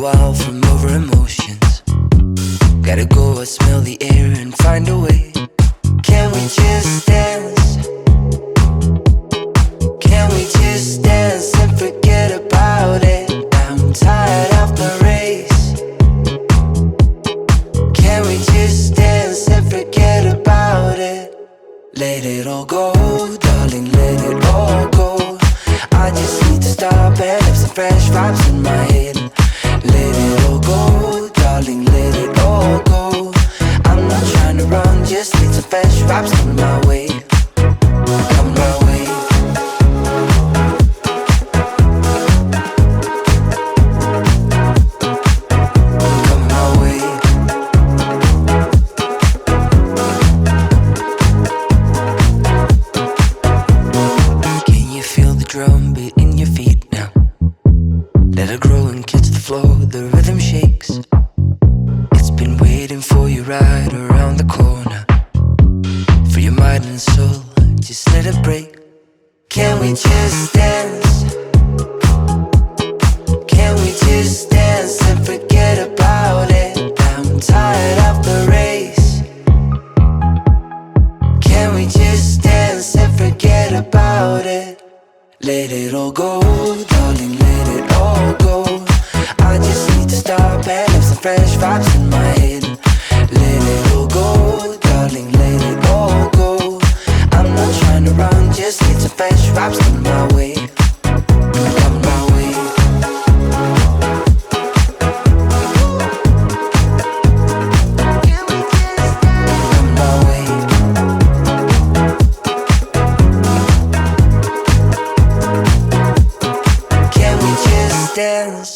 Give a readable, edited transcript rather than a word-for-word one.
while from over emotions. Gotta go, I smell the air and find a way. Can we just dance? Can we just dance and forget about it? I'm tired of the race. Can we just dance and forget about it? Let it all go, darling, let it all go. I just need to stop and have some fresh vibes in my head. Let it all go, darling, let it all go. I'm not trying to run, just need some fresh vibes coming my way. Coming my way. Coming my way. Can you feel the drum beat in your feet now? Let it grow and catch the flow, the rhythm shakes. It's been waiting for you right around the corner. For your mind and soul, just let it break. Can we just dance? Can we just dance and forget about it? I'm tired of the race. Can we just dance and forget about it? Let it all go, darling, let it all go. I just need to stop and have some fresh vibes in my head. Let it all go, darling, let it all go. I'm not trying to run, just need some fresh vibes coming my way. Coming my way. Coming my way. Can we just dance?